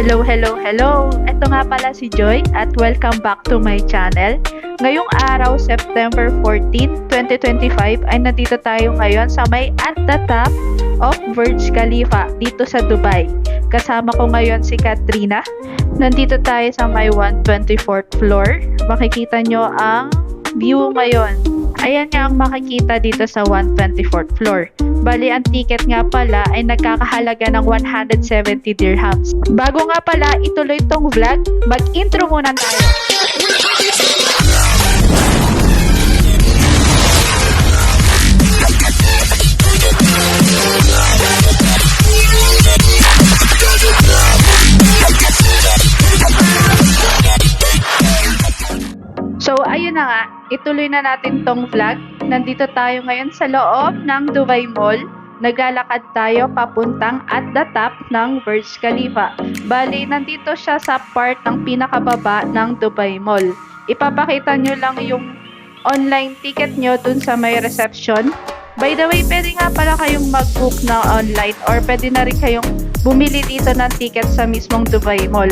Hello, hello, hello! Ito nga pala si Joy at welcome back to my channel. Ngayong araw, September 14, 2025 ay nandito tayo ngayon sa may at the top of Burj Khalifa dito sa Dubai. Kasama ko ngayon si Katrina. Nandito tayo sa may 124th floor. Makikita nyo ang view ngayon. Ayan nga ang makikita dito sa 124th floor. Bali, ang ticket nga pala ay nagkakahalaga ng 170 dirhams. Bago nga pala ituloy tong vlog, mag-intro muna tayo. So, ayun na nga, ituloy na natin tong vlog. Nandito tayo ngayon sa loob ng Dubai Mall. Naglalakad tayo papuntang at the top ng Burj Khalifa. Bali, nandito siya sa part ng pinakababa ng Dubai Mall. Ipapakita nyo lang yung online ticket nyo dun sa may reception. By the way, pwede nga pala kayong mag-book na online or pwede na rin kayong bumili dito ng ticket sa mismong Dubai Mall.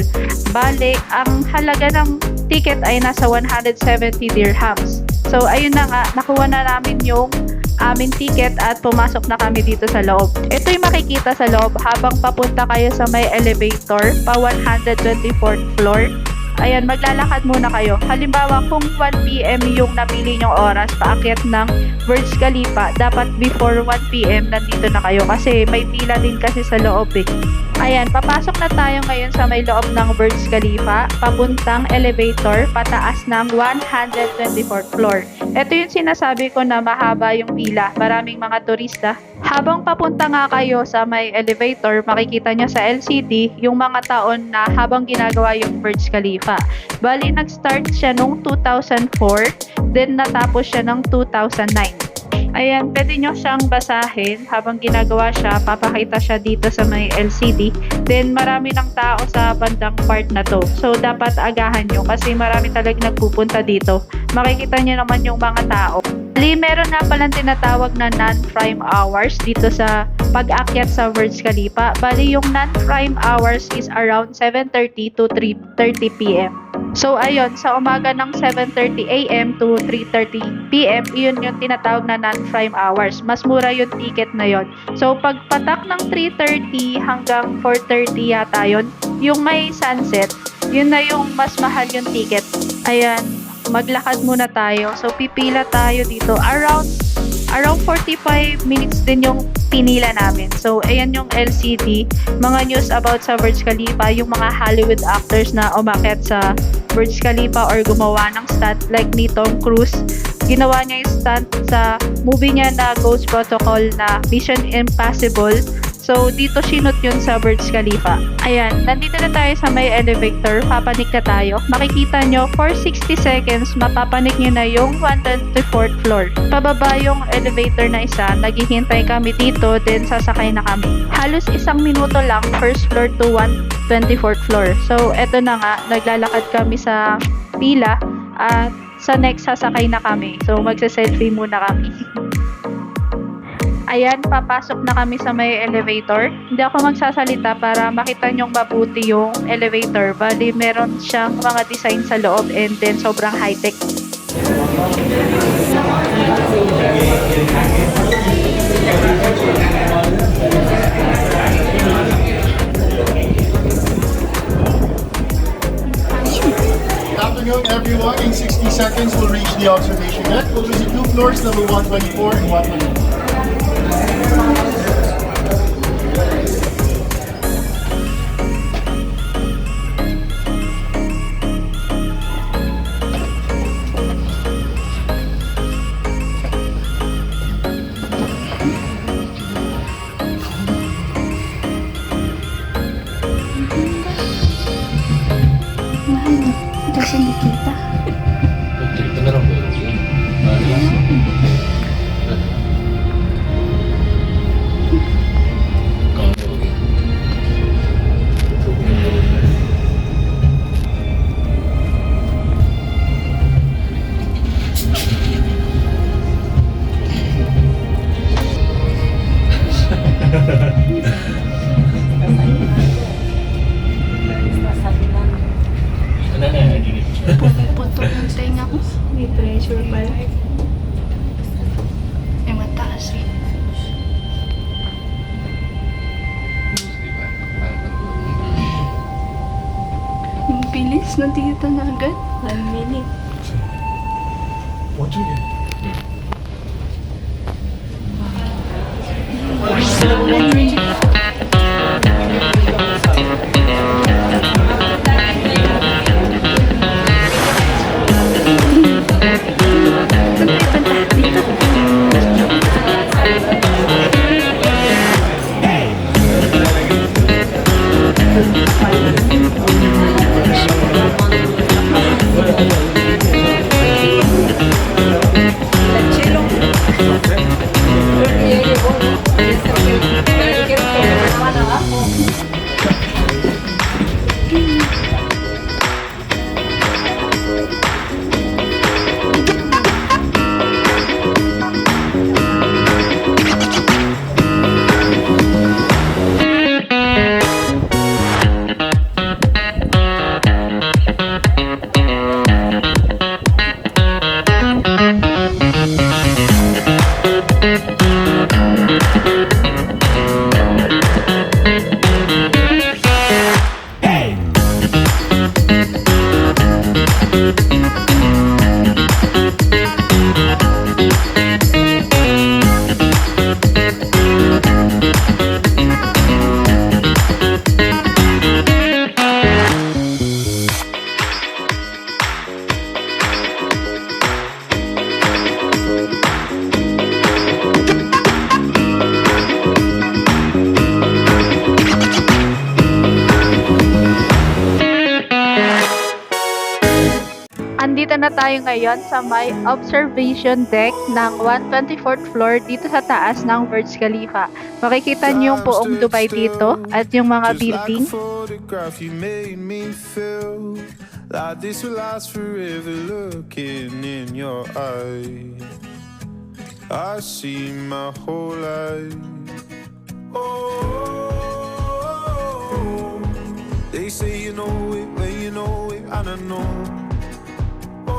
Bali, ang halaga ng ticket ay nasa 170 dirhams. So, ayun na nga, nakuha na namin yung aming ticket at pumasok na kami dito sa loob. Ito yung makikita sa loob habang papunta kayo sa may elevator pa 124th floor. Ayan, maglalakad muna kayo. Halimbawa, kung 1 PM yung napili nyong oras paakyat ng Burj Khalifa, dapat before 1 PM nandito na kayo kasi may pila din kasi sa loob eh. Ayan, papasok na tayo ngayon sa may loob ng Burj Khalifa, papuntang elevator, pataas ng 124th floor. Ito yung sinasabi ko na mahaba yung pila, maraming mga turista. Habang papunta nga kayo sa may elevator, makikita nyo sa LCD yung mga taon na habang ginagawa yung Burj Khalifa. Bali, nag-start siya noong 2004, then natapos siya ng 2009. Ayan, pwede nyo siyang basahin habang ginagawa siya, papakita siya dito sa may LCD. Then, marami ng tao sa bandang part na to. So, dapat agahan nyo kasi marami talagang nagpupunta dito. Makikita nyo naman yung mga tao. Bali, meron na palang tinatawag na non-prime hours dito sa pag-akyat sa Burj Khalifa. Bali, yung non-prime hours is around 7:30 to 3:30 PM. So, ayun, sa umaga ng 7:30 AM to 3:30 PM, yun yung tinatawag na non-prime hours. Mas mura yung ticket na yun. So, pagpatak ng 3:30 hanggang 4:30 yata yun, yung may sunset, yun na yung mas mahal yung ticket. Ayan, maglakad muna tayo. So, pipila tayo dito. Around 45 minutes din yung pinila namin. So, ayan yung LCD. Mga news about sa Burj Khalifa, yung mga Hollywood actors na umakyat sa Burj Khalifa or gumawa ng stunt like ni Tom Cruise. Ginawa niya yung stunt sa movie niya na Ghost Protocol na Mission Impossible. So, dito sinut yun sa Burj Khalifa. Ayan, nandito na tayo sa may elevator. Papanik na tayo. Makikita nyo, for 60 seconds, mapapanik nyo na yung 124th floor. Pababa yung elevator na isa. Naghihintay kami dito, then sasakay na kami. Halos 1 minuto lang, first floor to 124th floor. So, eto na nga, naglalakad kami sa pila at sa next sasakay na kami. So, magsa-selfie muna kami. Ayan, papasok na kami sa may elevator. Hindi ako magsasalita para makita nyong mabuti yung elevator. Bali, meron siyang mga design sa loob and then sobrang high-tech. Good afternoon, everyone. In 60 seconds, we'll reach the observation deck. We'll visit 2 floors, number 124 and 124. Ito si Nikita. Cerita na lang po yun. bilis, nandito na agad. 1 minute. 어쩌게? Andito na tayo ngayon sa may observation deck ng 124th floor dito sa taas ng Burj Khalifa. Makikita niyo yung buong Dubai dito at yung mga building. Photograph you made me feel like this will last forever. Looking in your eyes, I see my whole life. Oh, they say you know it when you know it, and I know. Oh,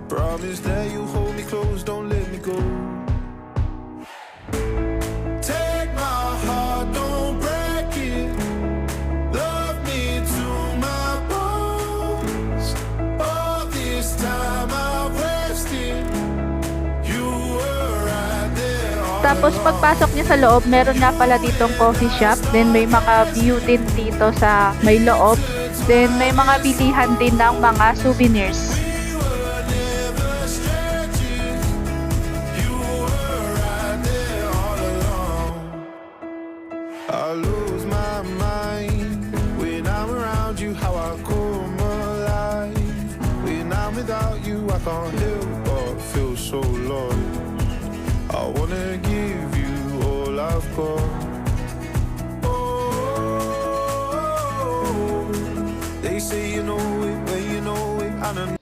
promise that you hold me close, don't let me go. Take my heart, don't break it. Love me to my bones. All this time I've wasted. You were right there. Tapos pagpasok niyo sa loob, meron nga pala ditong coffee shop. Then may mga view din dito sa may loob. Then may mga bilihan din ng mga souvenirs. I lose my mind when I'm around you, how I come alive. When I'm without you, I can't help but feel so lost. I wanna give you all I've got. Oh, they say you know it when you know it, and I know.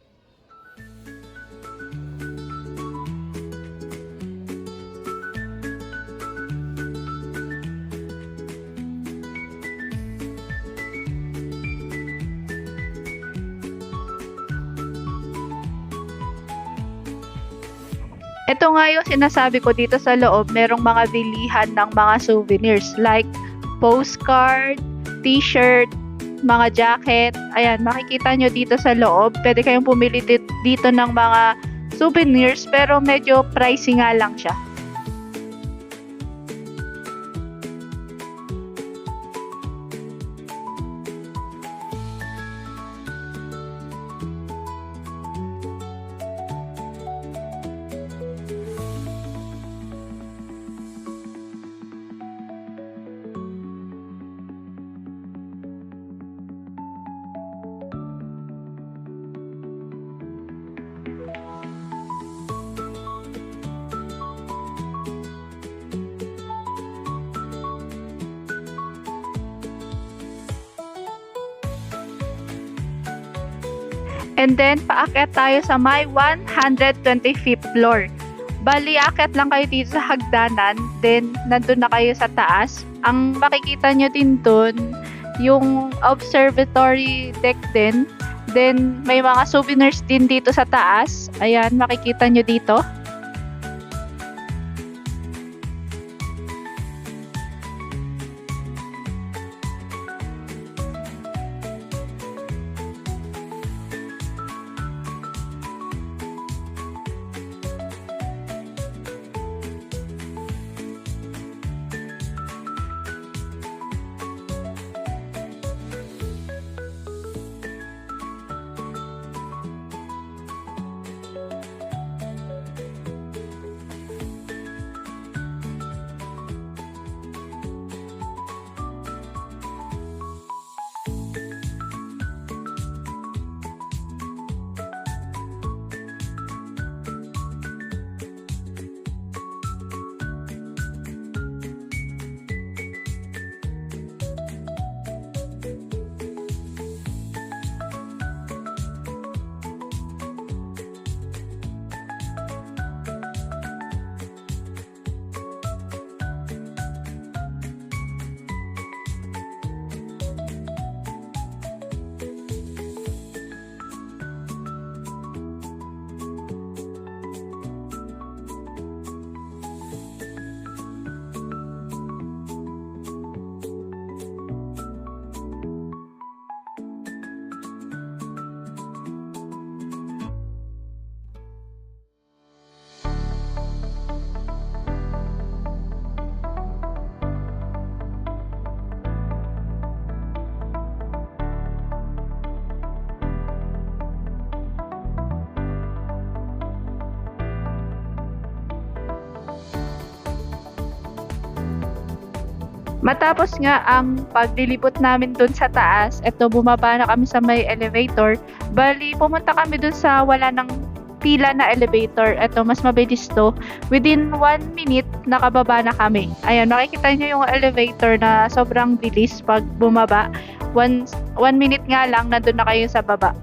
Ito nga yung sinasabi ko dito sa loob, merong mga bilihan ng mga souvenirs like postcard, t-shirt, mga jacket. Ayan, makikita nyo dito sa loob. Pwede kayong pumili dito ng mga souvenirs pero medyo pricey nga lang siya. And then, paakyat tayo sa may 125th floor. Bali, aakyat lang kayo dito sa hagdanan. Then, nandun na kayo sa taas. Ang makikita nyo din dun, yung observatory deck din. Then, may mga souvenirs din dito sa taas. Ayan, makikita nyo dito. Matapos nga ang paglilibot namin dun sa taas, eto bumaba na kami sa may elevator. Bali, pumunta kami dun sa wala ng pila na elevator. Eto, mas mabilis to. Within 1 minute, nakababa na kami. Ayan, makikita nyo yung elevator na sobrang bilis pag bumaba. 1 minute nga lang, nandun na kayo sa baba.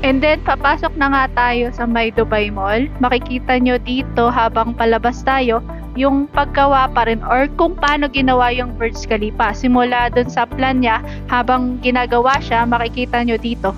And then, papasok na nga tayo sa may Dubai Mall. Makikita nyo dito habang palabas tayo, yung paggawa pa rin or kung paano ginawa yung Burj Khalifa. Simula dun sa plan niya, habang ginagawa siya, makikita nyo dito.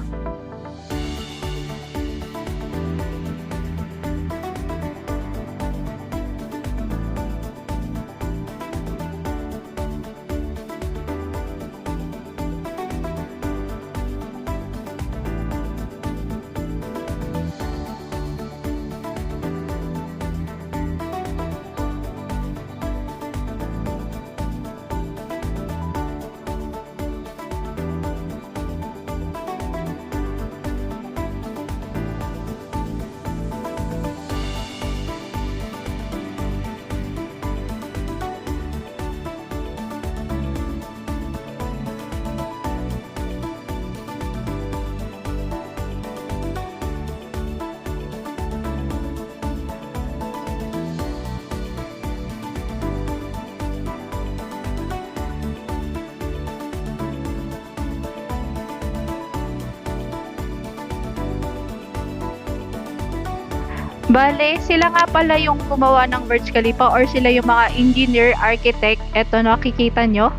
Bale, sila nga pala yung gumawa ng Burj Khalifa or sila yung mga engineer, architect. Eto, nakikita nyo.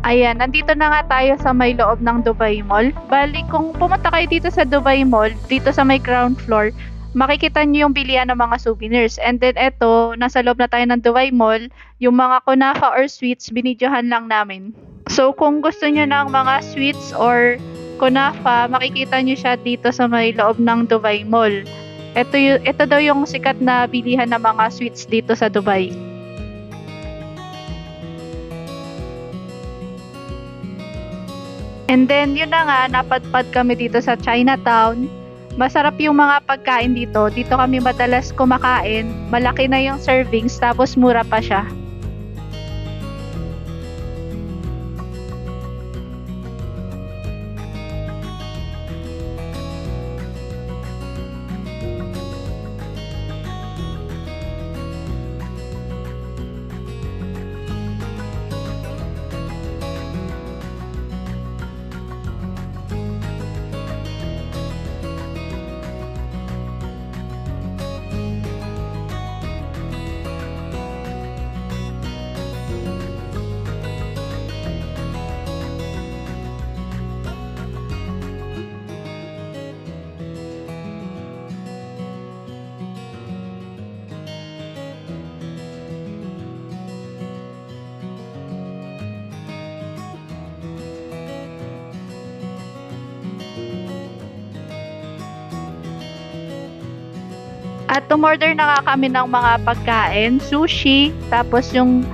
Ayan, nandito na nga tayo sa may loob ng Dubai Mall. Bali, kung pumunta kayo dito sa Dubai Mall, dito sa may ground floor, makikita nyo yung bilihan ng mga souvenirs. And then eto, nasa loob na tayo ng Dubai Mall, yung mga kunafa or sweets, binidyohan lang namin. So, kung gusto nyo ng mga sweets or kunafa, makikita nyo siya dito sa may loob ng Dubai Mall. Ito daw yung sikat na bilihan ng mga sweets dito sa Dubai. And then, yun na nga, napadpad kami dito sa Chinatown. Masarap yung mga pagkain dito. Dito kami madalas kumakain. Malaki na yung servings, tapos mura pa siya. At umorder na nga kami ng mga pagkain, sushi, tapos yung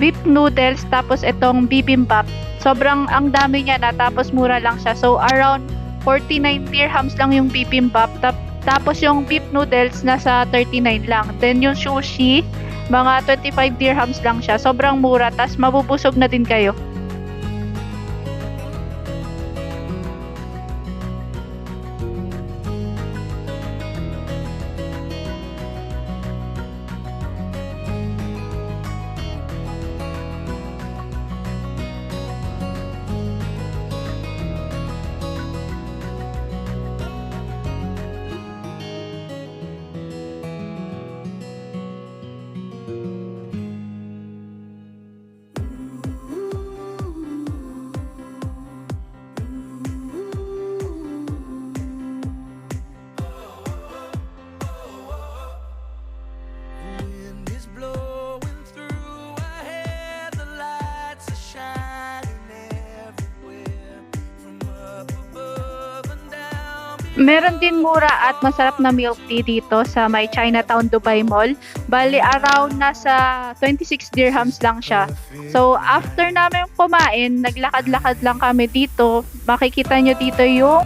beef noodles, tapos itong bibimbap. Sobrang ang dami niya na, tapos mura lang siya. So around 49 dirhams lang yung bibimbap, tapos yung beef noodles nasa 39 lang. Then yung sushi, mga 25 dirhams lang siya. Sobrang mura, tas mabubusog na din kayo. Meron din mura at masarap na milk tea dito sa may Chinatown Dubai Mall. Bali, around nasa 26 dirhams lang siya. So, after namin kumain, naglakad-lakad lang kami dito. Makikita nyo dito yung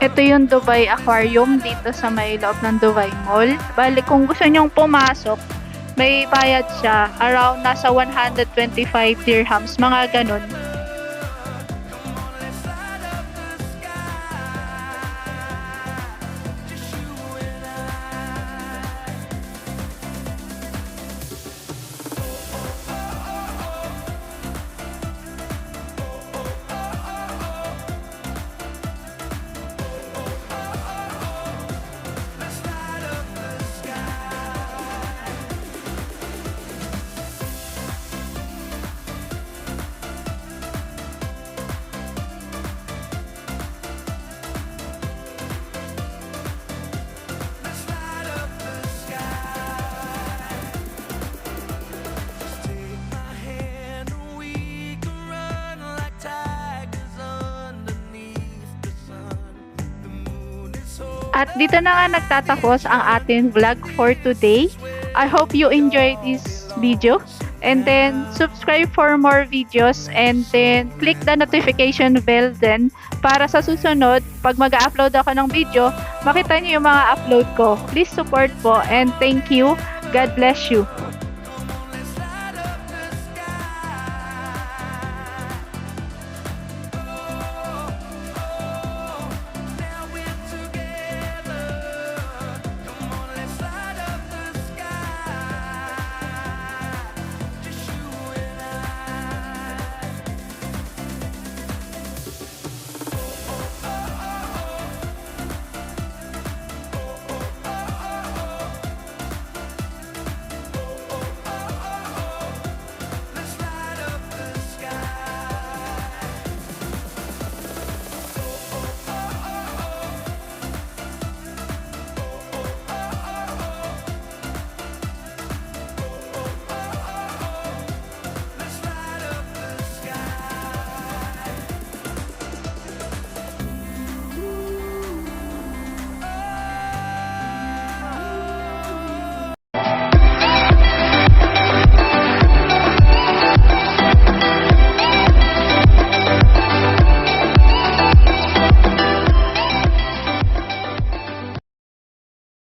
ito yung Dubai Aquarium dito sa may loob ng Dubai Mall. Bali, kung gusto nyong pumasok, may bayad siya. Around nasa 125 dirhams, mga ganun. At dito na nga nagtatapos ang ating vlog for today. I hope you enjoyed this video. And then, subscribe for more videos. And then, click the notification bell then para sa susunod, pag mag-upload ako ng video, makita niyo yung mga upload ko. Please support po and thank you. God bless you.